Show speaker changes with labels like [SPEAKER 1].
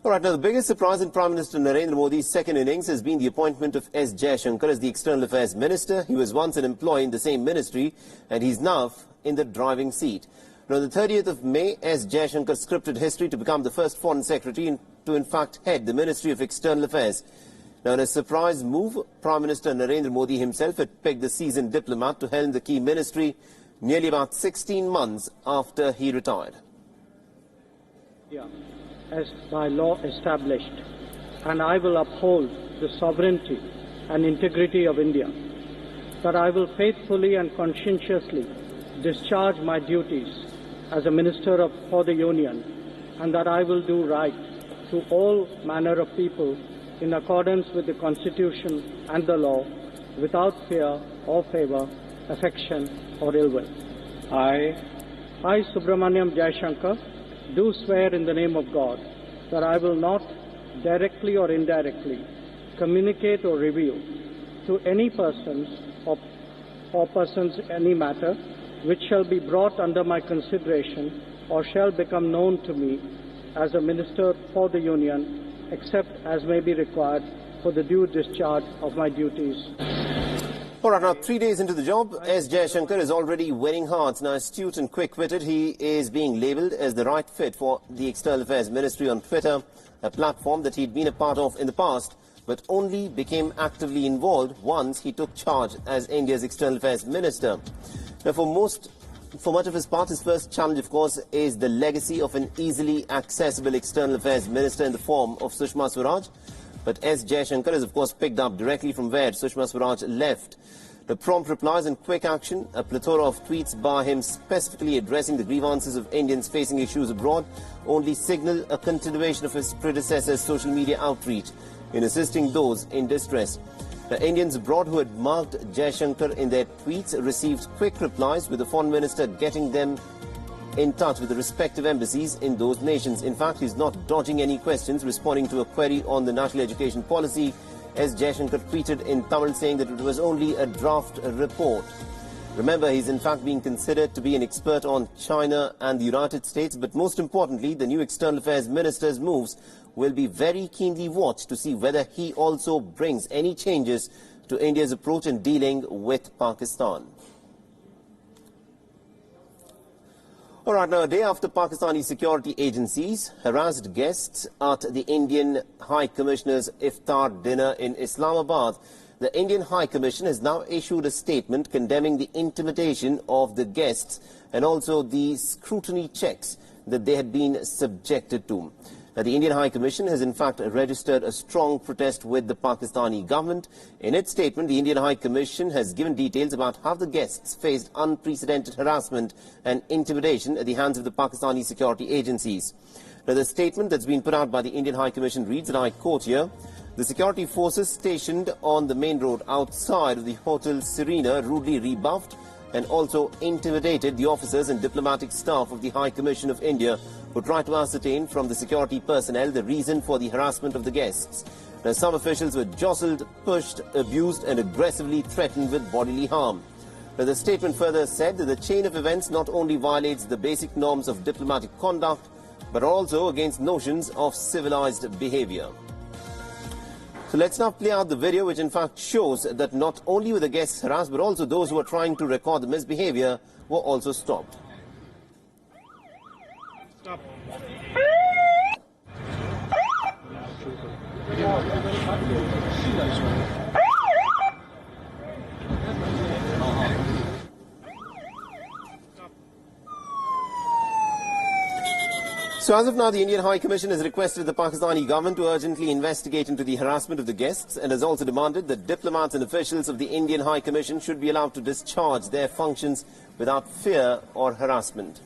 [SPEAKER 1] All right, now the biggest surprise in Prime Minister Narendra Modi's second innings has been the appointment of S.Jaishankar as the External Affairs Minister. He was once an employee in the same ministry and he's now in the driving seat. Now, on the 30th of May, S.Jaishankar scripted history to become the first Foreign Secretary to in fact head the Ministry of External Affairs. Now, in a surprise move, Prime Minister Narendra Modi himself had pegged the seasoned diplomat to helm the key ministry nearly about 16 months after he retired.
[SPEAKER 2] Yeah, as by law established, and I will uphold the sovereignty and integrity of India, that I will faithfully and conscientiously discharge my duties as a Minister for the Union, and that I will do right to all manner of people in accordance with the Constitution and the law, without fear or favour, affection or ill will. I, Subramaniam Jaishankar, do swear in the name of God that I will not directly or indirectly communicate or reveal to any persons or persons any matter which shall be brought under my consideration or shall become known to me as a Minister for the Union, except as may be required for the due discharge of my duties.
[SPEAKER 1] All right, now 3 days into the job, S.Jaishankar is already winning hearts. Now, astute and quick-witted, he is being labelled as the right fit for the External Affairs Ministry on Twitter, a platform that he'd been a part of in the past, but only became actively involved once he took charge as India's External Affairs Minister. Now, for much of his part, his first challenge, of course, is the legacy of an easily accessible External Affairs Minister in the form of Sushma Swaraj. But S.Jaishankar has, of course, picked up directly from where Sushma Swaraj left. The prompt replies and quick action, a plethora of tweets by him specifically addressing the grievances of Indians facing issues abroad, only signal a continuation of his predecessor's social media outreach in assisting those in distress. The Indians abroad who had marked Jaishankar in their tweets received quick replies, with the Foreign Minister getting them in touch with the respective embassies in those nations. In fact, he's not dodging any questions. Responding to a query on the national education policy, S.Jaishankar tweeted in Tamil saying that it was only a draft report. Remember, he's in fact being considered to be an expert on China and the United States, but most importantly, the new External Affairs Minister's moves will be very keenly watched to see whether he also brings any changes to India's approach in dealing with Pakistan. All right, now a day after Pakistani security agencies harassed guests at the Indian High Commissioner's iftar dinner in Islamabad, the Indian High Commission has now issued a statement condemning the intimidation of the guests and also the scrutiny checks that they had been subjected to. Now, the Indian High Commission has in fact registered a strong protest with the Pakistani government. In its statement, the Indian High Commission has given details about how the guests faced unprecedented harassment and intimidation at the hands of the Pakistani security agencies. Now, the statement that's been put out by the Indian High Commission reads, and I quote here, "The security forces stationed on the main road outside of the Hotel Serena rudely rebuffed and also intimidated the officers and diplomatic staff of the High Commission of India who tried to ascertain from the security personnel the reason for the harassment of the guests. Now, some officials were jostled, pushed, abused and aggressively threatened with bodily harm." Now, the statement further said that the chain of events not only violates the basic norms of diplomatic conduct, but also against notions of civilized behavior. So let's now play out the video, which in fact shows that not only were the guests harassed, but also those who were trying to record the misbehavior were also stopped. Stop. So as of now, the Indian High Commission has requested the Pakistani government to urgently investigate into the harassment of the guests and has also demanded that diplomats and officials of the Indian High Commission should be allowed to discharge their functions without fear or harassment.